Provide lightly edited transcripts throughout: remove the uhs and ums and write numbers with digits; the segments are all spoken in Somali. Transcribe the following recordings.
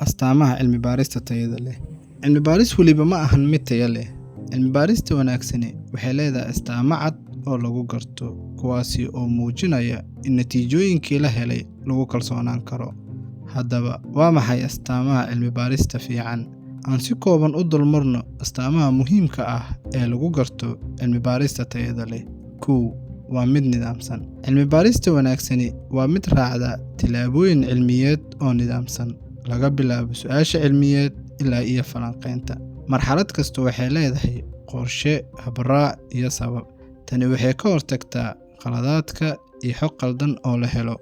astaamaha cilmi baarista tayada leh. Cilmi baaris waliba ma ahan mid tayo leh. Cilmi baarista wanaagsani waxay leedahay astaamo cad oo lagu garto, kuwaasi oo muujinaya in natiijooyinkii la helay lagu kalsoonaan karo. Haddaba, waa maxay astaamaha cilmi baarista fiican? Aan si kooban u dulmarno astaamaha muhiimka ah ee lagu garto cilmi baarista tayada leh. 1. Waa mid nidaamsan. Cilmi baarista wanaagsani waa mid raacda tillaabooyin cilmiyeed oo nidaamsan, laga bilaabo su'aasha cilmiyeed ilaa iyo falanqaynta. Marxalad kasta waxay leedahay qorshe, habraac iyo sabab. Tani waxay ka hortagtaa qaladaadka iyo xog qaldan oo la helo.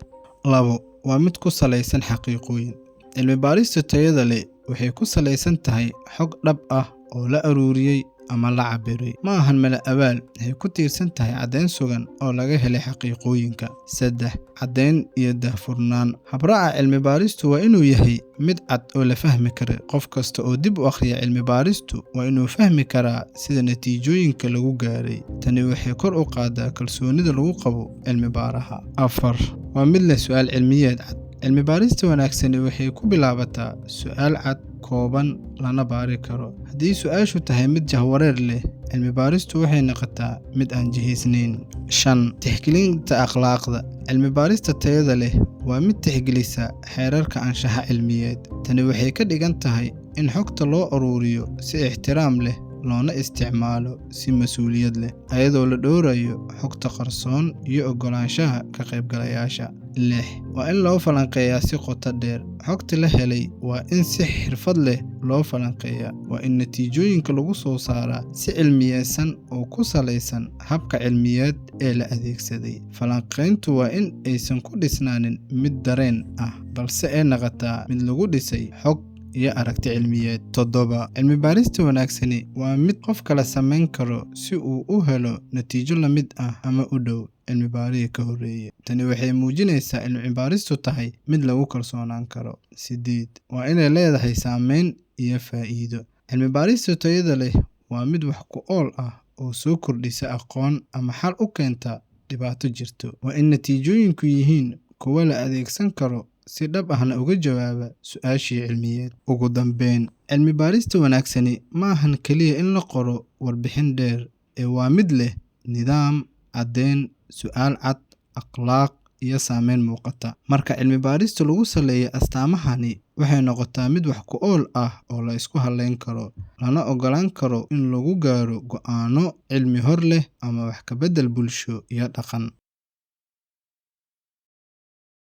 2. Waa mid ku salaysan xaqiiqooyin. Cilmi baarista tayada leh waxay ku salaysan tahay xog dhab ah oo la ururiyay ama la cabiray. Ma ahan mala awaal, waxay ku tiirsan tahay caddayn sugan oo laga helay xaqiiqooyinka. 3. Caddayn iyo daahfurnaan. Habraaca cilmi baaristu waa inuu yahay mid cad oo la fahmi karo. Qof kasta oo dib u akhriya cilmi baaristu waa inuu fahmi karaa sida natiijooyinka lagu gaaray. Tani waxay kor u qaadaa kalsoonida lagu qabo cilmi baaraha. 4. Waa mid leh su'aal cilmiyeed cad. Cilmi baarista wanaagsani waxay ku bilaabataa su'aal cad, kooban, lana baari karo. Haddii su'aashu tahay mid jahwareer leh, cilmi baaristu waxay noqotaa mid aan jihaysnayn. 5. Tixgelinta akhlaaqda. Cilmi baarista tayada leh waa mid tixgelisa xeerarka anshaxa cilmiyeed. Tani waxay ka dhigan tahay in xogta loo ururiyo si ixtiraam leh, loona isticmaalo si mas'uuliyad leh, ayadoo la dhowrayo xogta qarsoon iyo oggolaanshaha ka qaybgalayaasha. 6. Waa in loo falanqeeyaa si qoto dheer. Xogta la helay waa in si xirfad leh loo falanqeeyaa. Waa in natiijooyinka lagu soo saaraa si cilmiyeysan oo ku salaysan habka cilmiyeed ee la adeegsaday. Falanqayntu waa in aysan ku dhisnaanin mid dareen ah, balse ay noqotaa mid lagu dhisay xog iyo aragti cilmiyeed. 7. Cilmi baarista wanaagsani waa mid qof kala samayn karo si uu u helo natiijo la mid ah ama u dhow cilmi baarihii ka horreeyay. Tani waxay muujinaysaa in cilmi baaristu tahay mid lagu kalsoonaan karo. 8. Waa inay leedahay saameyn iyo faa'iido. Cilmi baarista tayada leh waa mid wax ku ool ah oo soo kordhisa aqoon ama xal u keenta dhibaato jirto. Waa in natiijooyinku yihiin kuwo la adeegsan karo si dhab ahna uga jawaaba su'aashii cilmiyeed. Ugu dambeyn, cilmi baarista wanaagsani ma ahan kaliya in la qoro warbixin dheer, ee waa mid leh nidaam, caddayn, su'aal cad, akhlaaq iyo saameyn muuqata. Marka cilmi baarista lagu saleeyo astaamahani, waxay noqotaa mid wax ku ool ah oo la isku halayn karo, lana ogolaan karo in lagu gaaro go'aano cilmi hor leh ama wax ka beddel bulsho iyo dhaqan.